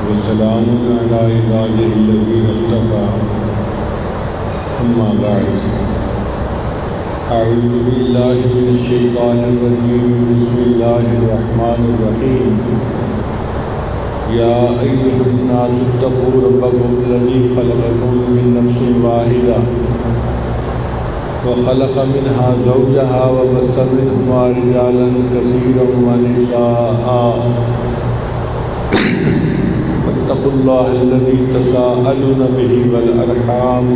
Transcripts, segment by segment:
وسلام علی عبادہ الذین اصطفیٰ اما بعد اعوذ باللہ من الشیطان الرجیم بسم اللہ الرحمن الرحیم یا ایھا الناس اتقوا ربکم الذی خلقکم من نفس واحدہ وخلق منها زوجها وبث منهما رجالا كثيرا ونساء واتقوا الله الذي تساءلون به والأرحام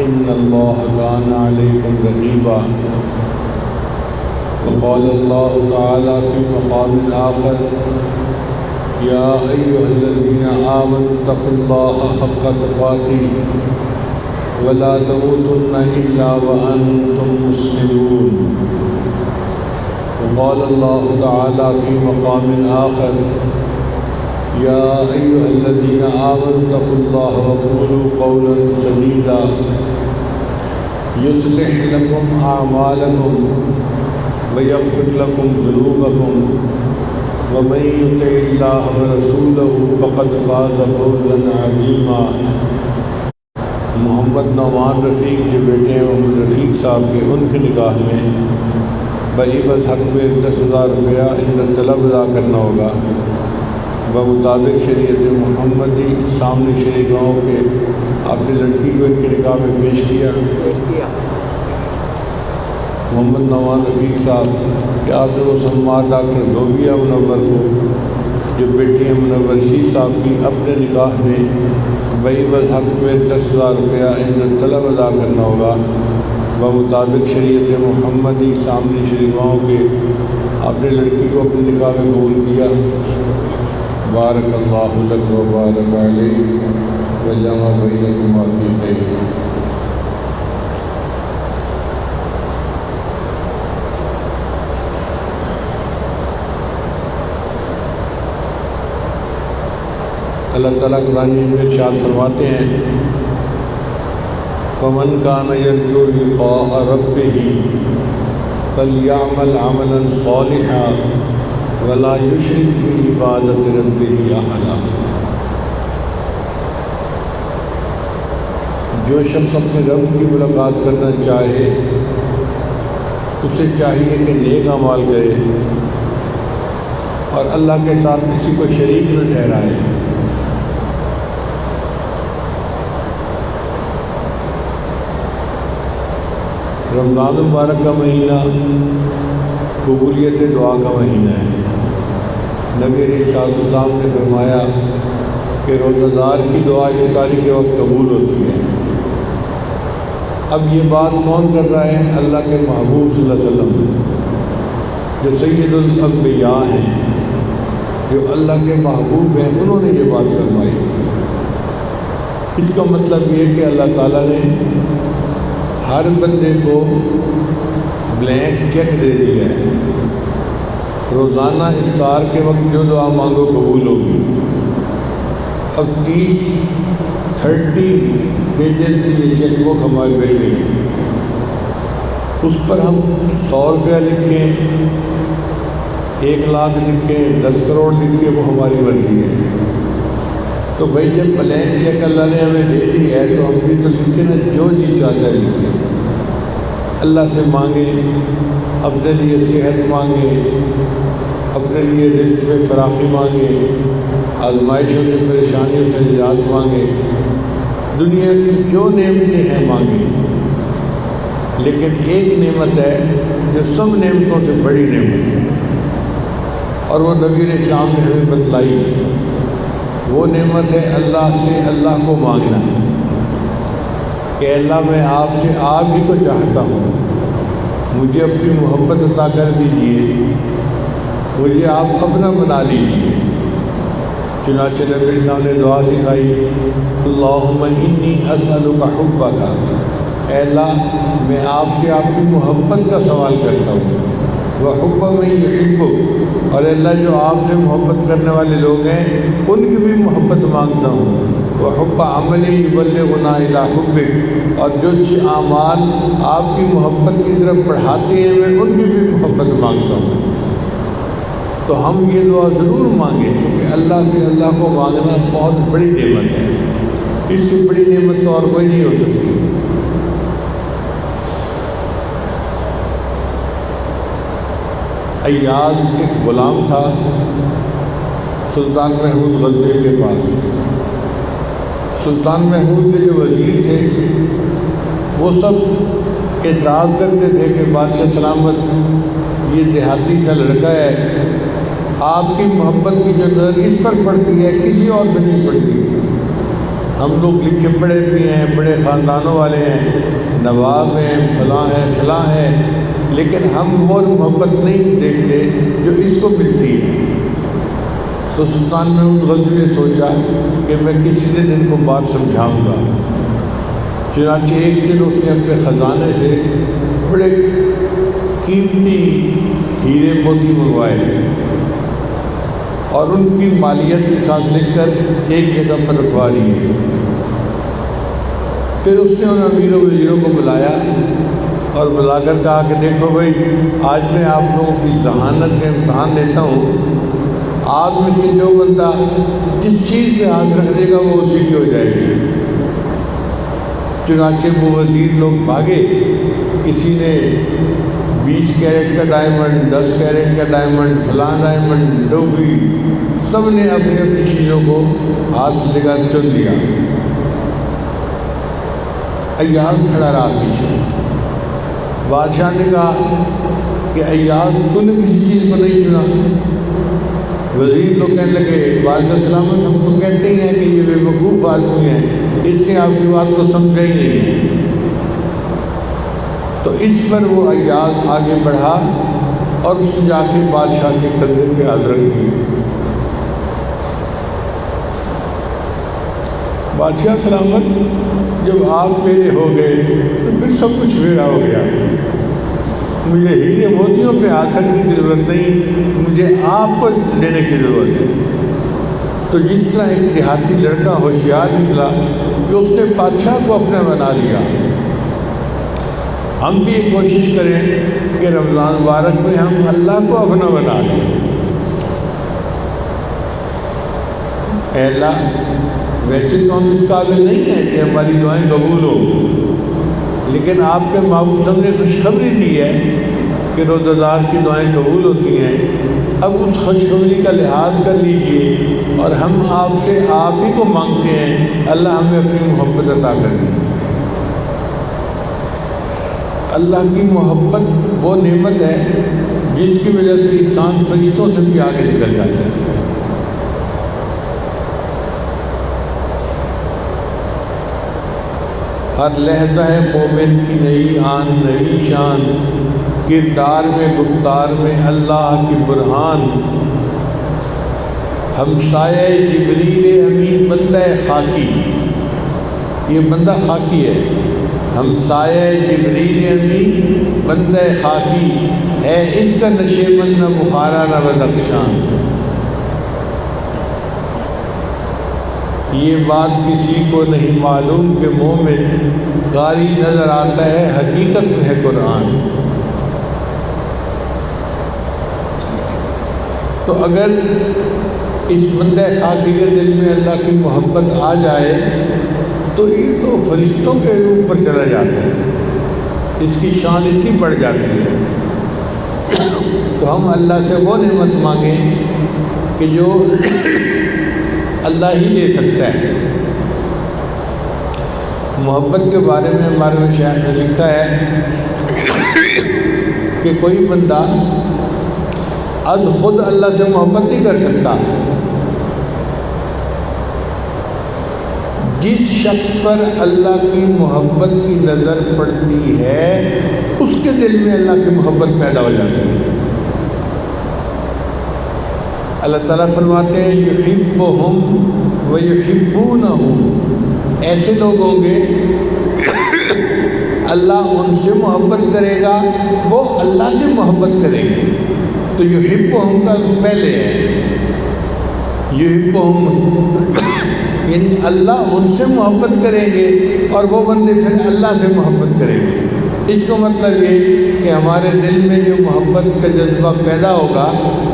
إن الله كان عليكم رقيبا وقال الله تعالى في مقام آخر يا أيها الذين آمنوا اتقوا الله حق تقاته ولا تموتن إلا وأنتم مسلمون وقال الله تعالى في مقام آخر يا أيها الذين آمنوا اتقوا الله وقولوا قولا سديدا يصلح لكم أعمالكم ويغفر لكم ذنوبكم ومن يطع الله ورسوله فقد فاز فوزا عظيما۔ محمد نعمان رفیق جو بیٹے ہیں محمد رفیق صاحب کے، ان کی نگاہ میں بعیبت حق میں 10,000 روپیہ ان کا طلب ادا کرنا ہوگا بمطابق شریعت محمدی۔ سامنے شریع گاؤں کے اپنی لڑکی کو ان کی نگاہ میں پیش کیا محمد نعمان رفیق صاحب کہ آپ نے مسلمان ڈاکٹر دھوبیہ منور کو جو بیٹی ہیں منور شیخ صاحب کی اپنے نکاح میں بعیبت حق میں 10,000 روپیہ ان کا طلب ادا کرنا ہوگا بمطابق شریعت محمدی۔ سامنے شریع گاؤں کے اپنے لڑکی کو اپنے نکاح میں قبول کیا۔ بارک اللہ لک و بارک علیک وجمع بینکما فی خیر۔ اللہ تعالیٰ قرآن میں ارشاد فرماتے ہیں فمن کان یرجو لقاء ربہ فلیعمل عملا صالحا ولا یشرک بعبادۃ ربہ احدا۔ جو شخص اپنے رب کی ملاقات کرنا چاہے اسے چاہیے کہ نیک اعمال کرے اور اللہ کے ساتھ کسی کو شریک نہ ٹھہرائے۔ رمضان المبارک کا مہینہ قبولیت دعا کا مہینہ ہے۔ نبی علیہ السلام نے فرمایا کہ روزہ دار کی دعا افطاری کے وقت قبول ہوتی ہے۔ اب یہ بات کون کر رہا ہے؟ اللہ کے محبوب صلی اللہ علیہ وسلم جو سید الانبیاء ہیں، جو اللہ کے محبوب ہیں، انہوں نے یہ بات فرمائی۔ اس کا مطلب یہ کہ اللہ تعالیٰ نے ہر بندے کو بلینک چیک دے دیا ہے۔ روزانہ افطار کے وقت جو دعا مانگو قبول ہوگی۔ اب 30 پیجز کی یہ چیک بک ہماری مل گئی، اس پر ہم 100 روپیہ لکھیں، 1 لاکھ لکھیں، 10 کروڑ لکھیں، وہ ہماری مرضی ہے۔ تو بھائی جب بلینک چیک اللہ نے ہمیں دے دی ہے تو ہم بھی تو لکھیں نا، جو جی چاہتا ہے لکھیں۔ اللہ سے مانگیں، اپنے لیے صحت مانگیں، اپنے لیے رزق میں فراخی مانگیں، آزمائشوں سے پریشانیوں سے نجات مانگیں، دنیا کی جو نعمتیں ہیں مانگیں۔ لیکن ایک نعمت ہے جو سب نعمتوں سے بڑی نعمت ہے، اور وہ نبی علیہ السلام نے ہمیں بتلائی۔ وہ نعمت ہے اللہ سے اللہ کو مانگنا کہ اللہ میں آپ سے آپ ہی کو چاہتا ہوں، مجھے اپنی محبت عطا کر دیجیے، مجھے آپ اپنا بنا لیجیے۔ چنانچہ نبی صاحب نے دعا سکھائی، اللہم انی اسألک حبک، اے اللہ میں آپ سے آپ کی محبت کا سوال کرتا ہوں، وحب من یحبک، اور اللہ جو آپ سے محبت کرنے والے لوگ ہیں ان کی بھی محبت مانگتا ہوں، وحب عمل یبلغنا الی حبک، اور جو اعمال آپ کی محبت کی طرف بڑھاتے ہیں میں ان کی بھی محبت مانگتا ہوں۔ تو ہم یہ دعا ضرور مانگیں، کیونکہ اللہ سے اللہ کو مانگنا بہت بڑی نعمت ہے، اس سے بڑی نعمت تو اور کوئی نہیں ہو سکتی۔ ایاز ایک غلام تھا سلطان محمود غزنوی کے پاس۔ سلطان محمود کے جو وزیر تھے وہ سب اعتراض کرتے تھے کہ بادشاہ سلامت یہ دیہاتی سا لڑکا ہے، آپ کی محبت کی جو نظر اس پر پڑتی ہے کسی اور پہ نہیں پڑتی، ہم لوگ لکھے پڑھے بھی ہیں، بڑے خاندانوں والے ہیں، نواب ہیں، فلاں ہیں، لیکن ہم وہ محبت نہیں دیکھتے جو اس کو ملتی ہے۔ تو سلطان محمود غزنوی نے سوچا کہ میں کسی دن ان کو بات سمجھاؤں گا۔ چنانچہ ایک دن اس نے اپنے خزانے سے بڑے قیمتی ہیرے موتی منگوائے اور ان کی مالیت کے ساتھ لکھ کر ایک جگہ پر رکھوا لیے۔ پھر اس نے ان امیروں وزیروں کو بلایا اور بلا کر کہا کہ دیکھو بھائی، آج میں آپ لوگوں کی ذہانت کا امتحان لیتا ہوں، آپ میں سے جو بندہ جس چیز پہ ہاتھ رکھ دے گا وہ اسی کی ہو جائے گی۔ چنانچہ وہ وزیر لوگ بھاگے، کسی نے 20 کیرٹ کا ڈائمنڈ، 10 کیرٹ کا ڈائمنڈ، فلاں ڈائمنڈ، ڈوبی، سب نے اپنی اپنی چیزوں کو ہاتھ لگا چن لیا۔ ایاز کھڑا رہا پیچھے۔ بادشاہ نے کہا کہ ایاز تو نے کسی چیز کو نہیں چنا۔ وزیر لوگ کہنے لگے بادشاہ سلامت ہم تو کہتے ہی ہیں کہ یہ بے وقوف آدمی ہے، اس نے آپ کی بات کو سمجھا ہی نہیں ہے۔ تو اس پر وہ ایاز آگے بڑھا اور اس نے جا کے بادشاہ کے کندھے پہ ہاتھ رکھ دی۔ بادشاہ سلامت جب آپ میرے ہو گئے تو پھر سب کچھ میرا ہو گیا، مجھے ہیرے موتیوں پہ ہاتھ رکھنے کی ضرورت نہیں، مجھے آپ کو لینے کی ضرورت ہے۔ تو جس طرح ایک دیہاتی لڑکا ہوشیار نکلا کہ اس نے بادشاہ کو اپنا بنا لیا، ہم بھی یہ کوشش کریں کہ رمضان مبارک میں ہم اللہ کو اپنا بنا لیں۔ اے اللہ، ویسے تو ہم اس قابل نہیں ہیں کہ ہماری دعائیں قبول ہوں، لیکن آپ کے محبوب صاحب نے خوشخبری دی ہے کہ روزہ دار کی دعائیں قبول ہوتی ہیں۔ اب اس خوشخبری کا لحاظ کر لیجئے اور ہم آپ سے آپ ہی کو مانگتے ہیں، اللہ ہمیں اپنی محبت عطا کریں۔ اللہ کی محبت وہ نعمت ہے جس کی وجہ سے انسان فرشتوں سے بھی آگے نکل جاتا ہے۔ ہر لہجہ ہے مومن کی نئی آن نئی شان، کردار میں گفتار میں اللہ کی برہان، ہمسایہ جبریل امین بندہ خاکی، یہ بندہ خاکی ہے، ہمسایہ جبریل امین بندہ خاکی ہے، اس کا نشیمن نہ بخارا نہ بدخشان۔ یہ بات کسی کو نہیں معلوم کہ مومن قاری نظر آتا ہے، حقیقت میں ہے قرآن۔ تو اگر اس بندہ خاکی کے دل میں اللہ کی محبت آ جائے تو یہ تو فرشتوں کے روپ پر چلا جاتا ہے، اس کی شان اتنی بڑھ جاتی ہے۔ تو ہم اللہ سے وہ نعمت مانگیں کہ جو اللہ ہی دے سکتا ہے۔ محبت کے بارے میں ہمارے مشائخ نے لکھا ہے کہ کوئی بندہ از خود اللہ سے محبت نہیں کر سکتا، جس شخص پر اللہ کی محبت کی نظر پڑتی ہے اس کے دل میں اللہ کی محبت پیدا ہو جاتی ہے۔ اللہ تعالیٰ فرماتے ہیں یحبہم ویحبونہ، ایسے لوگ ہوں گے اللہ ان سے محبت کرے گا، وہ اللہ سے محبت کریں گے۔ تو یحبہم کا پہلے ہے، یحبہم یعنی اللہ ان سے محبت کریں گے اور وہ بندے پھر اللہ سے محبت کریں گے۔ اس کا مطلب یہ کہ ہمارے دل میں جو محبت کا جذبہ پیدا ہوگا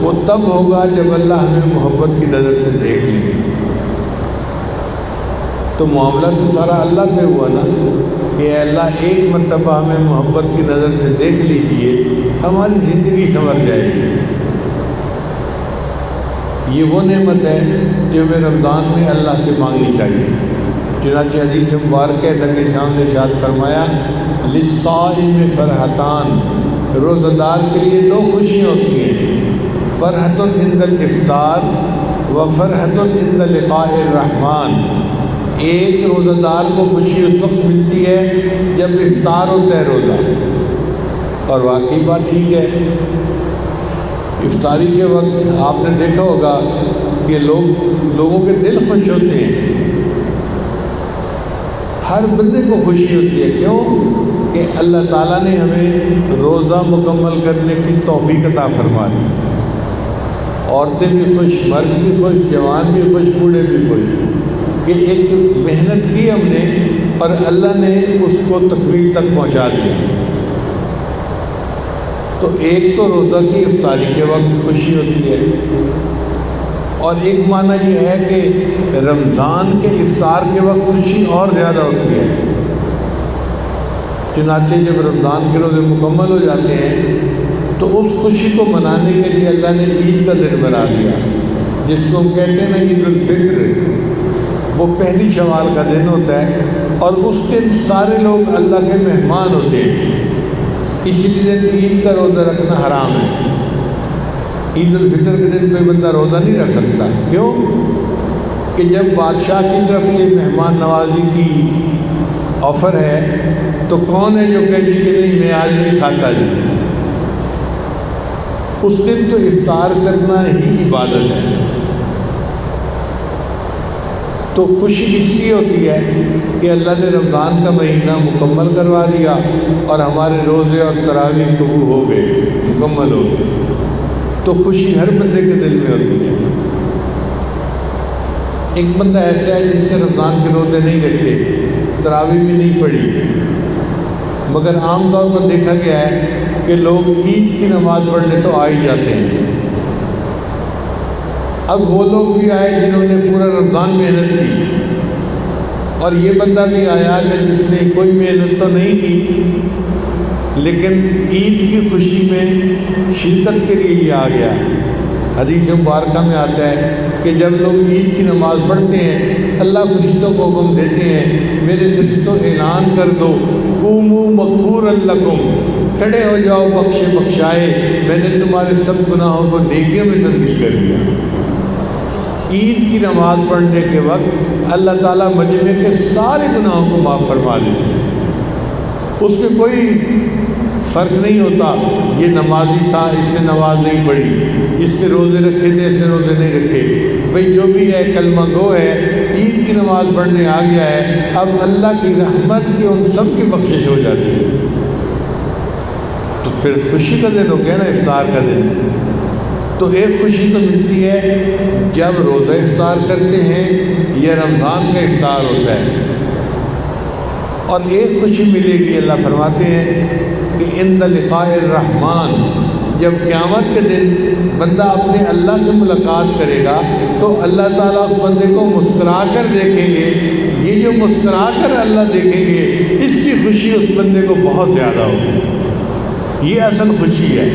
وہ تب ہوگا جب اللہ ہمیں محبت کی نظر سے دیکھ لیں گے۔ تو معاملہ تو سارا اللہ پہ ہوا نا کہ اے اللہ ایک مرتبہ ہمیں محبت کی نظر سے دیکھ لیجئے، ہماری زندگی سنور جائے گی۔ یہ وہ نعمت ہے جو ہمیں رمضان میں اللہ سے مانگنی چاہیے۔ چنانچہ حدیث مبارک ہے، نبی شام نے ارشاد فرمایا للصائم فرحتان، روزہ دار کے لیے دو خوشیاں ہوتی ہیں، فرحۃ عند الافطار و فرحۃ عند لقاء الرحمن۔ ایک روزہ دار کو خوشی اس وقت ملتی ہے جب افطار ہوتا ہے روزہ، اور واقعی بات ٹھیک ہے۔ افطاری کے وقت آپ نے دیکھا ہوگا کہ لوگوں کے دل خوش ہوتے ہیں، ہر بندے کو خوشی ہوتی ہے۔ کیوں؟ کہ اللہ تعالیٰ نے ہمیں روزہ مکمل کرنے کی توفیق عطا فرما دی۔ عورتیں بھی خوش، مرد بھی خوش، جوان بھی خوش، بوڑھے بھی خوش کہ ایک محنت کی ہم نے اور اللہ نے اس کو تکمیل تک پہنچا دیا۔ تو ایک تو روزہ کی افطاری کے وقت خوشی ہوتی ہے، اور ایک معنی یہ ہے کہ رمضان کے افطار کے وقت خوشی اور زیادہ ہوتی ہے۔ چنانچہ جب رمضان کے روزے مکمل ہو جاتے ہیں تو اس خوشی کو منانے کے لیے اللہ نے عید کا دن بنا دیا، جس کو ہم کہتے ہیں نا عید الفطر۔ وہ پہلی شوال کا دن ہوتا ہے، اور اس دن سارے لوگ اللہ کے مہمان ہوتے ہیں، اس لیے عید کا روزہ رکھنا حرام ہے۔ عید الفطر کے دن کوئی بندہ روزہ نہیں رکھ سکتا۔ کیوں؟ کہ جب بادشاہ کی طرف سے مہمان نوازی کی آفر ہے تو کون ہے جو کہ جی کہ نہیں میں آج نہیں کھاتا جی؟ اس دن تو افطار کرنا ہی عبادت ہے۔ تو خوشی اس لیے ہوتی ہے کہ اللہ نے رمضان کا مہینہ مکمل کروا دیا اور ہمارے روزے اور تراویح قبول ہو گئے، مکمل ہو گئے، تو خوشی ہر بندے کے دل میں ہوتی ہے۔ ایک بندہ ایسا ہے جس سے رمضان کے روزے نہیں رکھے، تراویح بھی نہیں پڑھی، مگر عام طور پر دیکھا گیا ہے کہ لوگ عید کی نماز پڑھنے تو آ ہی جاتے ہیں۔ اب وہ لوگ بھی آئے جنہوں نے پورا رمضان محنت کی، اور یہ بندہ بھی آیا کہ جس نے کوئی محنت تو نہیں کی لیکن عید کی خوشی میں شرکت کے لیے یہ آ گیا۔ حدیث مبارکہ میں آتا ہے کہ جب لوگ عید کی نماز پڑھتے ہیں اللہ فرشتوں کو حکم دیتے ہیں میرے فرشتوں اعلان کر دو قوموا مغفورا لکم، کھڑے ہو جاؤ بخشے بخشائے، میں نے تمہارے سب گناہوں کو نیکیوں میں تبدیل کر دیا۔ عید کی نماز پڑھنے کے وقت اللہ تعالیٰ مجمع کے سارے گناہوں کو معاف فرما دیتے ہیں، اس میں کوئی فرق نہیں ہوتا یہ نمازی تھا اس نے نماز نہیں پڑھی، اس نے روزے رکھے تھے اس نے روزے نہیں رکھے، بھئی جو بھی ہے کلمہ گو ہے، عید کی نماز پڑھنے آ گیا ہے، اب اللہ کی رحمت کی ان سب کی بخشش ہو جاتی ہے۔ تو پھر خوشی کا دن ہو گیا نا افطار کا دن۔ تو ایک خوشی تو ملتی ہے جب روزہ افطار کرتے ہیں یا رمضان کا افطار ہوتا ہے، اور ایک خوشی ملے گی اللہ فرماتے ہیں کہ عند لقاء الرحمن، جب قیامت کے دن بندہ اپنے اللہ سے ملاقات کرے گا تو اللہ تعالیٰ اس بندے کو مسکرا کر دیکھیں گے۔ یہ جو مسکرا کر اللہ دیکھیں گے اس کی خوشی اس بندے کو بہت زیادہ ہوگی۔ یہ اصل خوشی ہے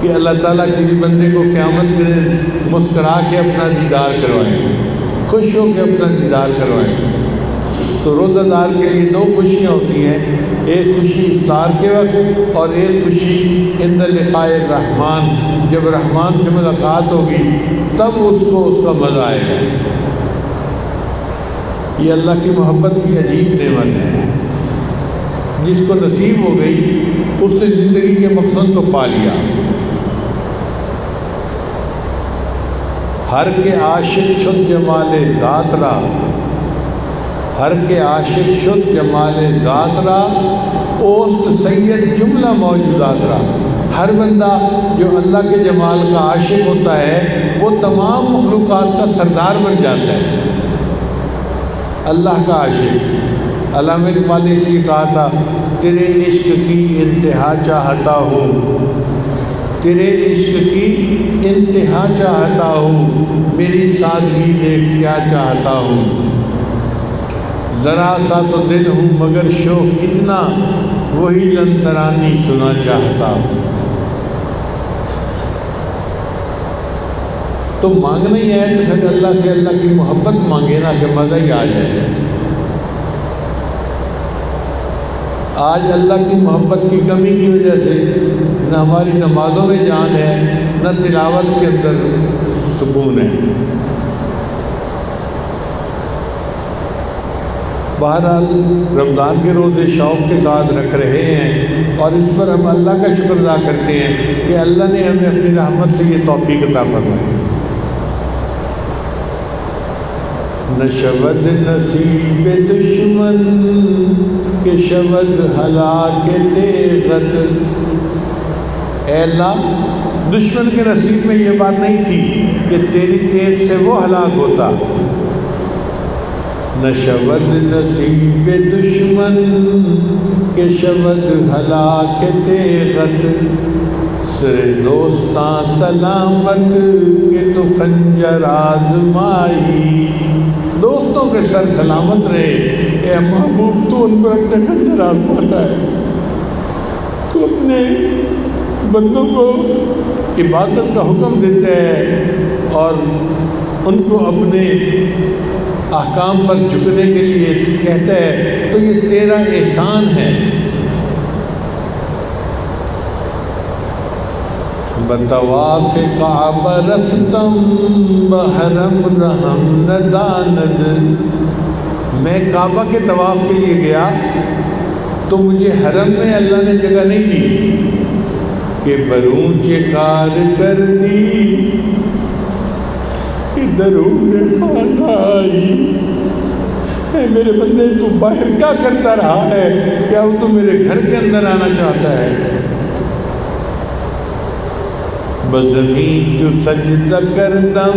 کہ اللہ تعالیٰ کسی بندے کو قیامت کے دن مسکرا کے اپنا دیدار کروائیں، خوش ہو کے اپنا دیدار کروائیں۔ تو روزہ دار کے لیے دو خوشیاں ہوتی ہیں، ایک خوشی افطار کے وقت اور ایک خوشی عند لقاء الرحمن، جب رحمان سے ملاقات ہوگی تب اس کو اس کا مزہ آئے گا۔ یہ اللہ کی محبت کی عجیب نعمت ہے، جس کو نصیب ہو گئی اس نے زندگی کے مقصد کو پا لیا۔ ہر کے عاشق شد جمال ذات را، ہر کے عاشق شد جمال ذات را، اوست سید جملہ موجودات را۔ ہر بندہ جو اللہ کے جمال کا عاشق ہوتا ہے وہ تمام مخلوقات کا سردار بن جاتا ہے، اللہ کا عاشق۔ علامہ اقبال نے اس لیے کہا تھا تیرے عشق کی انتہا چاہتا ہوں، تیرے عشق کی انتہا چاہتا ہوں، میری سادگی دیکھ کیا چاہتا ہوں، ذرا سا تو دل ہوں مگر شوق اتنا، وہی لنترانی سنا چاہتا ہوں۔ تو مانگنا ہی ہے تو پھر اللہ سے اللہ کی محبت مانگے نا کہ مزہ ہی آ جائے۔ آج اللہ کی محبت کی کمی کی وجہ سے نہ ہماری نمازوں میں جان ہے، نہ تلاوت کے اندر سکون ہے۔ بہرحال رمضان کے روزے شوق کے ساتھ رکھ رہے ہیں اور اس پر ہم اللہ کا شکر ادا کرتے ہیں کہ اللہ نے ہمیں اپنی رحمت سے یہ توفیق عطا فرمائی۔ نہ شود نصیب دشمن کہ شود ہلاک تیغت، اے اللہ دشمن کے نصیب میں یہ بات نہیں تھی کہ تیری تیغ سے وہ ہلاک ہوتا۔ نہ شود نصیب دشمن کہ شود ہلاک تیغت، سر دوستاں سلامت کہ تو خنجر آزمائی، دوستوں کے سر سلامت رہے، اے محبوب تو ان پر اپنے خنجر آزماتا ہے، تو اپنے بندوں کو عبادت کا حکم دیتا ہے اور ان کو اپنے احکام پر جھکنے کے لیے کہتا ہے، تو یہ تیرا احسان ہے۔ بطواف کعبہ رفتم بحرم رحم نداند، میں کعبہ کے طواف کے لیے گیا تو مجھے حرم میں اللہ نے جگہ نہیں دی کہ برونچے کار کر دی کہ درون خانہ آئی۔ اے میرے بندے تو باہر کیا کرتا رہا ہے، کیا وہ تو میرے گھر کے اندر آنا چاہتا ہے؟ بزمین تو سجدہ کردم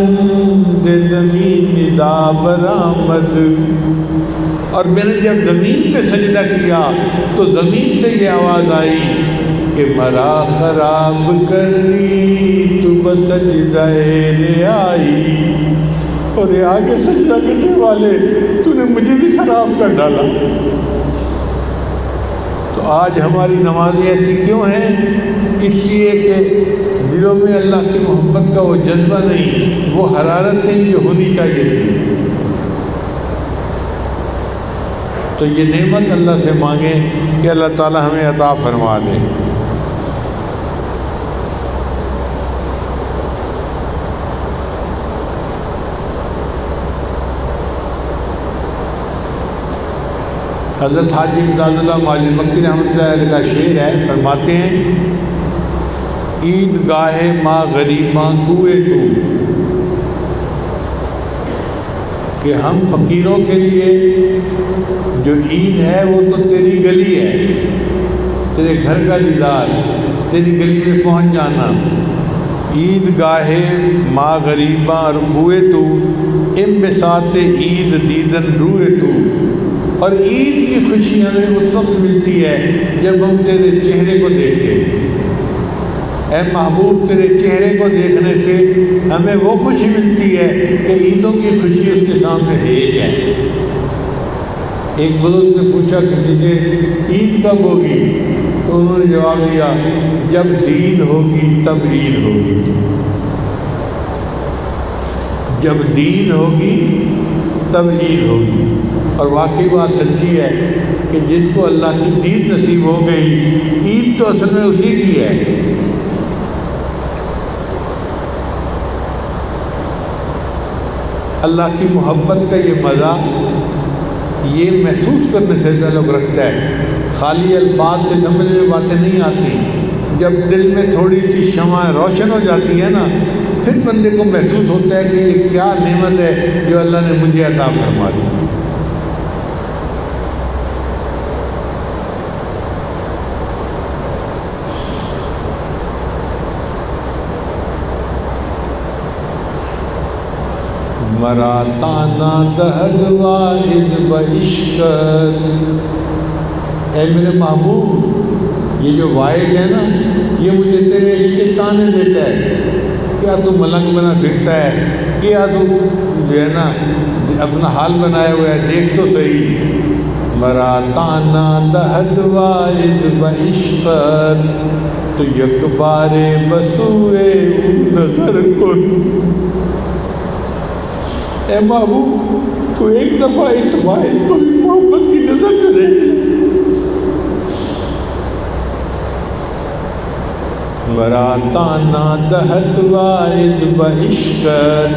دے زمین دا برآمد، اور میں نے جب زمین پہ سجدہ کیا تو زمین سے یہ آواز آئی کہ مرا خراب کر دی تو بسجدہ لے آئی، اور یہ آگے سجدہ کرنے والے تو نے مجھے بھی خراب کر ڈالا۔ تو آج ہماری نمازیں ایسی کیوں ہیں؟ اس لیے کہ دلوں میں اللہ کی محبت کا وہ جذبہ نہیں، وہ حرارت نہیں جو ہونی چاہیے تھی۔ تو یہ نعمت اللہ سے مانگیں کہ اللہ تعالی ہمیں عطا فرما دے۔ حضرت حاجی امداد اللہ معلی مکی رحمۃ اللہ علیہ کا شعر ہے، فرماتے ہیں عید گاہ ماں غریباں کوئے تو، کہ ہم فقیروں کے لیے جو عید ہے وہ تو تیری گلی ہے، تیرے گھر کا دیدار، تیری گلی میں پہنچ جانا۔ عید گاہ ماں غریباں روئے تو، ام بساط عید دیدن روئے تو، اور عید کی خوشی ہمیں اس وقت ملتی ہے جب ہم تیرے چہرے کو دیکھتے ہیں۔ اے محبوب تیرے چہرے کو دیکھنے سے ہمیں وہ خوشی ملتی ہے کہ عیدوں کی خوشی اس کے سامنے ہیج ہے۔ ایک بزرگ نے پوچھا کسی سے عید کب ہوگی، تو انہوں نے جواب دیا جب دید ہوگی تب عید ہوگی، جب دید ہوگی تب عید ہوگی۔ اور واقعی بات سچی ہے کہ جس کو اللہ کی دید نصیب ہو گئی، عید تو اصل میں اسی کی ہے۔ اللہ کی محبت کا یہ مزہ یہ محسوس کرنے سے تعلق رکھتا ہے، خالی الفاظ سے سمجھ میں باتیں نہیں آتی۔ جب دل میں تھوڑی سی شمع روشن ہو جاتی ہے نا پھر بندے کو محسوس ہوتا ہے کہ یہ کیا نعمت ہے جو اللہ نے مجھے عطا فرما دی۔ مراتانا دہد واحد بعشقت، اے میرے محبوب یہ جو واحد ہے نا یہ مجھے تیرے عشق کے تانے دیتا ہے، کیا تو ملنگ بنا پھرتا ہے، کیا تو جو ہے نا اپنا حال بنائے ہوا ہے، دیکھ تو صحیح۔ مراتانا دہد واحد بعشقت، تو یک بار بسوئے نظر کن، اے محبوب تو ایک دفعہ اس واحد کو بھی محبت کی نظر کرے۔ مراتانا دہد واحد بعشقت،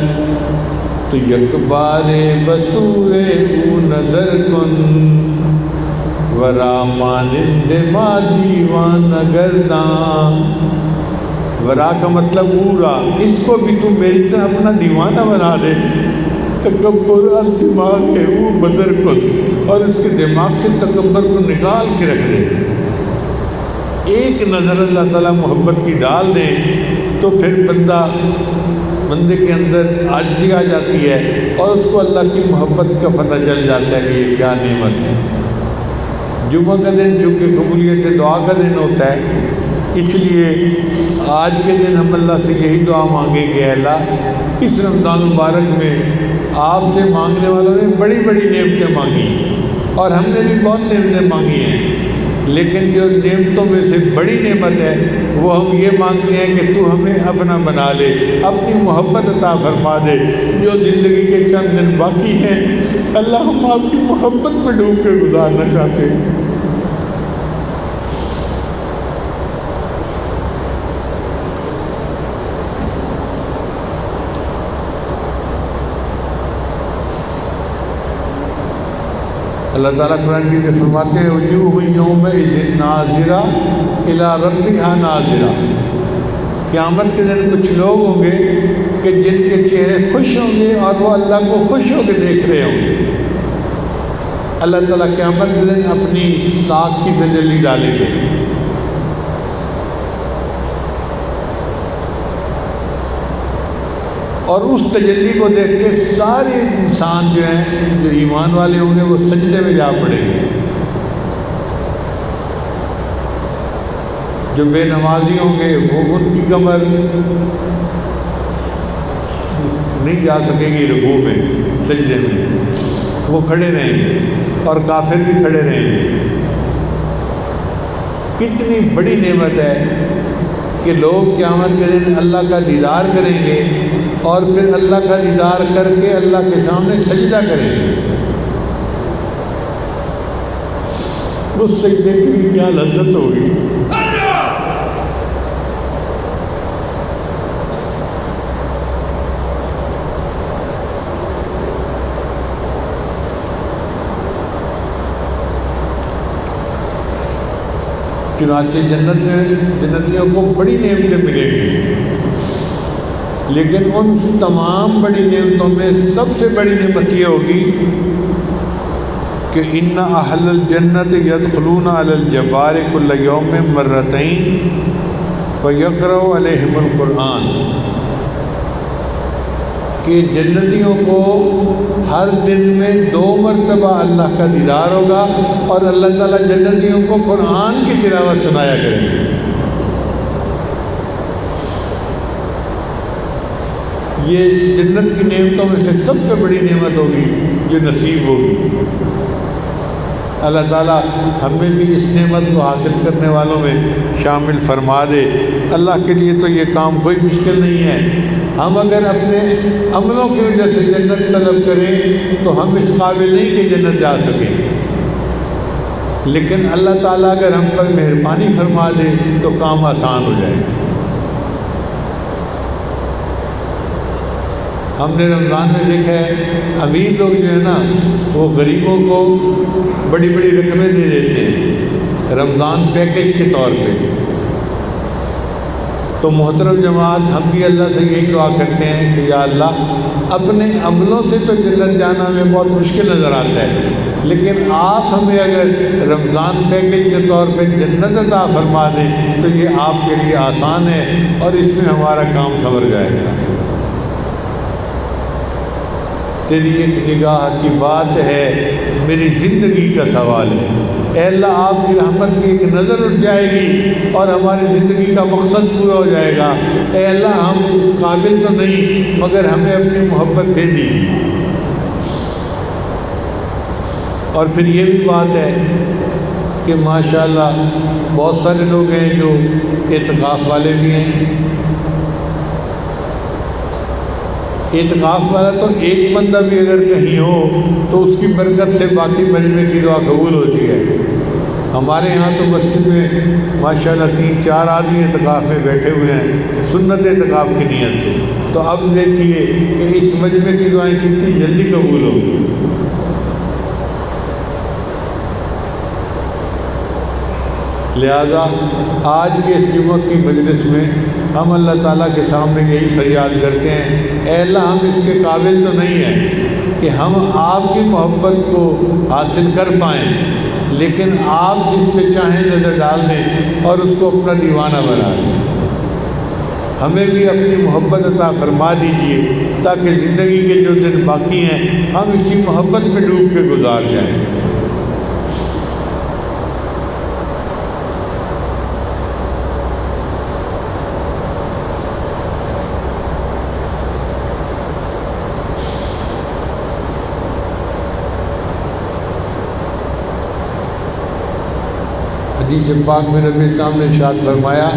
تو یک بار بسوئے او نظر کن، ورا مانند ما دیوان گرداں، ورا کا مطلب اورا، اس کو بھی تو میری طرح اپنا دیوانہ بنا دے۔ تکبر اور دماغ ہے وہ بدر کن، اور اس کے دماغ سے تکبر کو نکال کے رکھ دے۔ ایک نظر اللہ تعالیٰ محبت کی ڈال دے تو پھر بندے کے اندر عاجزی آ جاتی ہے، اور اس کو اللہ کی محبت کا پتہ چل جاتا ہے کہ یہ کیا نعمت ہے۔ جمعہ کا دن جو کہ قبولیت دعا کا دن ہوتا ہے، اس لیے آج کے دن ہم اللہ سے یہی دعا مانگیں کہ اے اللہ اس رمضان مبارک میں آپ سے مانگنے والوں نے بڑی بڑی نعمتیں مانگی، اور ہم نے بھی بہت نعمتیں مانگی ہیں، لیکن جو نعمتوں میں سے بڑی نعمت ہے وہ ہم یہ مانگتے ہیں کہ تو ہمیں اپنا بنا لے، اپنی محبت عطا فرما دے۔ جو زندگی کے چند دن باقی ہیں اللہ ہم آپ کی محبت میں ڈوب کے گزارنا چاہتے ہیں۔ اللہ تعالیٰ قرآن کی فرماتے ہیں وجوہ یومئذ ناظرہ الی ربہا ناظرہ، قیامت کے دن کچھ لوگ ہوں گے کہ جن کے چہرے خوش ہوں گے اور وہ اللہ کو خوش ہو کے دیکھ رہے ہوں گے۔ اللہ تعالیٰ قیامت کے دن اپنی ساکھ کی تجلی ڈالیں گے، اور اس تجلی کو دیکھ کے سارے انسان جو ہیں جو ایمان والے ہوں گے وہ سجدے میں جا پڑیں گے، جو بے نمازی ہوں گے وہ ان کی کمر نہیں جا سکے گی رکوع میں، سجدے میں وہ کھڑے رہیں گے، اور کافر بھی کھڑے رہیں گے۔ کتنی بڑی نعمت ہے کہ لوگ قیامت کے دن اللہ کا دیدار کریں گے، اور پھر اللہ کا دیدار کر کے اللہ کے سامنے سجدہ کریں گے۔ اس سجدے کی بھی کیا لذت ہوگی۔ چنانچہ جنت میں جنتیوں کو بڑی نعمتیں ملیں گی، لیکن ان تمام بڑی نعمتوں میں سب سے بڑی نعمت یہ ہوگی کہ ان اہل الجنت یدخلون علی الجبار کل یوم مرتین فیقرأ علیہم القرآن، کہ جنتیوں کو ہر دن میں 2 مرتبہ اللہ کا دیدار ہوگا، اور اللہ تعالیٰ جنتیوں کو قرآن کی تلاوت سنایا کریں گے۔ یہ جنت کی نعمتوں میں سے سب سے بڑی نعمت ہوگی جو نصیب ہوگی۔ اللہ تعالیٰ ہمیں بھی اس نعمت کو حاصل کرنے والوں میں شامل فرما دے۔ اللہ کے لیے تو یہ کام کوئی مشکل نہیں ہے۔ ہم اگر اپنے عملوں کی وجہ سے جنت طلب کریں تو ہم اس قابل نہیں کہ جنت جا سکیں، لیکن اللہ تعالیٰ اگر ہم پر مہربانی فرما دے تو کام آسان ہو جائے گا۔ ہم نے رمضان میں دیکھا ہے امیر لوگ جو ہے نا وہ غریبوں کو بڑی بڑی رقمیں دے دیتے ہیں رمضان پیکیج کے طور پہ، تو محترم جماعت، ہم بھی اللہ سے یہی دعا کرتے ہیں کہ یا اللہ، اپنے عملوں سے تو جنت جانا ہمیں بہت مشکل نظر آتا ہے، لیکن آپ ہمیں اگر رمضان پیکج کے طور پہ جنت عطا فرما دیں تو یہ آپ کے لیے آسان ہے اور اس میں ہمارا کام سنور جائے گا۔ تیری ایک نگاہ کی بات ہے، میری زندگی کا سوال ہے۔ اے اللہ، آپ کی رحمت کی ایک نظر اٹھ جائے گی اور ہماری زندگی کا مقصد پورا ہو جائے گا۔ اے اللہ، ہم اس قابل تو نہیں مگر ہمیں اپنی محبت دے دی۔ اور پھر یہ بھی بات ہے کہ ماشاءاللہ بہت سارے لوگ ہیں جو اعتکاف والے بھی ہیں۔ اعتکاف والا تو ایک بندہ بھی اگر کہیں ہو تو اس کی برکت سے باقی مجمع کی دعا قبول ہوتی ہے۔ ہمارے ہاں تو مسجد میں ماشاءاللہ 3-4 آدمی اعتکاف میں بیٹھے ہوئے ہیں سنت اعتکاف کی نیت سے، تو اب دیکھیے کہ اس مجمع کی دعائیں کتنی جلدی قبول ہوگی۔ لہذا آج کے اس جمعہ کی مجلس میں ہم اللہ تعالیٰ کے سامنے یہی فریاد کرتے ہیں، اے اللہ، ہم اس کے قابل تو نہیں ہیں کہ ہم آپ کی محبت کو حاصل کر پائیں، لیکن آپ جس پہ چاہیں نظر ڈال دیں اور اس کو اپنا دیوانہ بنا دیں۔ ہمیں بھی اپنی محبت عطا فرما دیجیے تاکہ زندگی کے جو دن باقی ہیں ہم اسی محبت میں ڈوب کے گزار جائیں۔ حدیث پاک میں نبی صاحب نے ارشاد فرمایا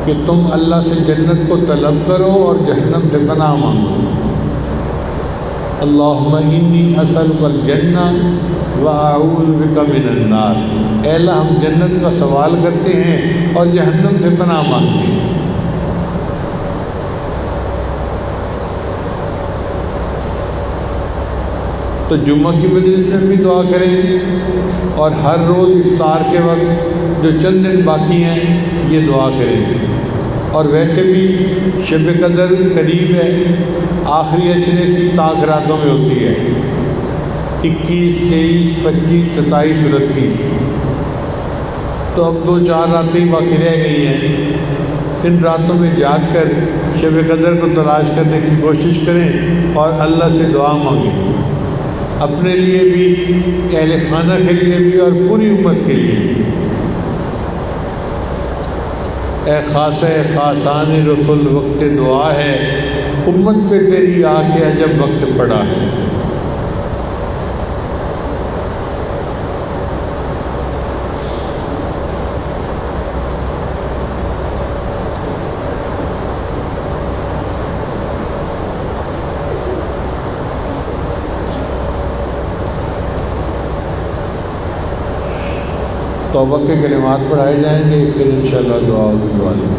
کہ تم اللہ سے جنت کو طلب کرو اور جہنم سے پناہ مانگو۔ اللہم انی اسألک الجنہ واعوذ بک من النار۔ اے اللہ، ہم جنت کا سوال کرتے ہیں اور جہنم سے پناہ مانگتے ہیں۔ تو جمعہ کی مجلس میں بھی دعا کریں اور ہر روز افطار کے وقت جو چند دن باقی ہیں یہ دعا کریں۔ اور ویسے بھی شب قدر قریب ہے، آخری اشرے کی طاق راتوں میں ہوتی ہے، 21، 23، 25، 27، 29۔ تو اب 2-4 راتیں باقی رہ گئی ہیں۔ ان راتوں میں جاگ کر شب قدر کو تلاش کرنے کی کوشش کریں اور اللہ سے دعا مانگیں، اپنے لیے بھی، اہل خانہ کے لیے بھی اور پوری امت کے لیے بھی۔ اے خاص خاصان رسول وقت دعا ہے، امت پہ تیری آ کے عجب وقت پڑا ہے۔ توبہ کے کلمات پڑھائے جائیں گے، پھر انشاءاللہ دعا ہوگی۔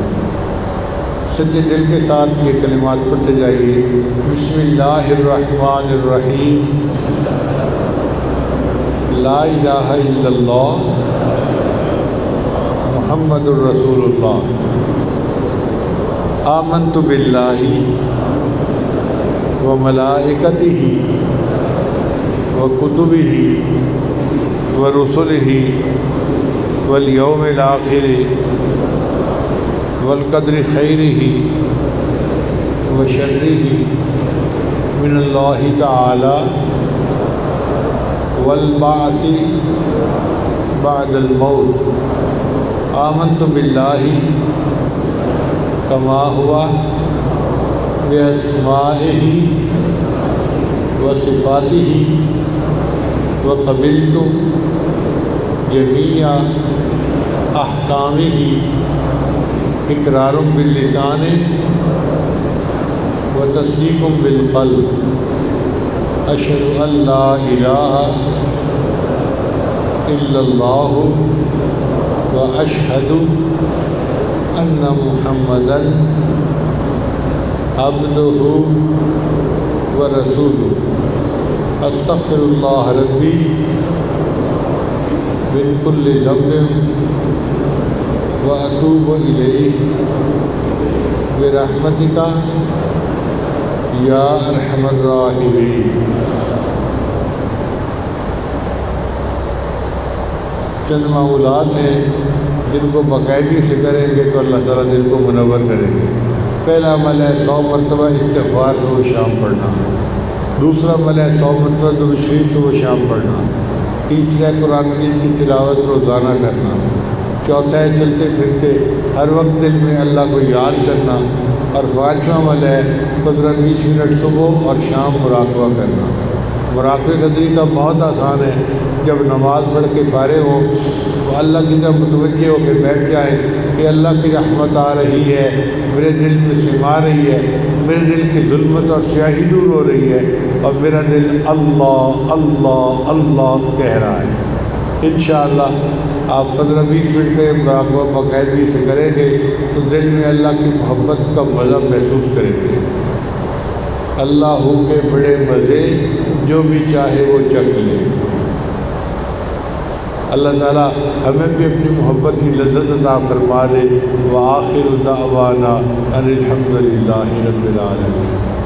سچے دل کے ساتھ یہ کلمات پڑھتے جائیے۔ بسم اللہ الرحمن الرحیم، لا الہ الا اللہ محمد الرسول اللہ، آمنت باللہ وملائکتہ وکتبہ ورسلہ والیوم الآخر والقدر خیرہ وشرہ من اللہ تعالی والبعث بعد الموت۔ آمنت باللہ کما ہوا باسمائہ وصفاتہ وقبلت جمیع احکامہ اقرار باللسان وتصدیق بالقلب۔ اشہد ان لا الہ الا اللہ واشہد ان محمدا عبدہ ورسولہ۔ استغفر اللہ ربی من کل ذنب وأتوب إليه برحمتك یا ارحم الراحمین۔ چند معمولات ہیں جن کو باقاعدگی سے کریں گے تو اللہ تعالیٰ دل کو منور کریں گے۔ پہلا عمل ہے 100 مرتبہ استغفار صبح شام پڑھنا، دوسرا عمل ہے 100 مرتبہ درود شریف صبح شام پڑھنا، تیسرا ہے قرآن مجید کی تلاوت روزانہ کرنا، چوتھا ہے چلتے پھرتے ہر وقت دل میں اللہ کو یاد کرنا، اور پانچواں عمل ہے 15-20 منٹ صبح اور شام مراقبہ کرنا۔ مراقبہ قدری کا بہت آسان ہے، جب نماز پڑھ کے فارغ ہو تو اللہ کی طرف متوجہ ہو کے بیٹھ جائیں کہ اللہ کی رحمت آ رہی ہے، میرے دل میں سما رہی ہے، میرے دل کی ظلمت اور سیاہی دور ہو رہی ہے، اور میرا دل اللہ اللہ اللہ کہہ رہا ہے۔ انشاءاللہ آپ 15-20 منٹ کا مراقبہ باقاعدگی سے کریں گے تو دل میں اللہ کی محبت کا مزہ محسوس کریں گے۔ اللہ ہو کے بڑے مزے جو بھی چاہے وہ چکھ لے۔ اللہ تعالیٰ ہمیں بھی اپنی محبت کی لذت عطا فرما دے۔ وآخر دعوانا ان الحمد للہ رب العالمین۔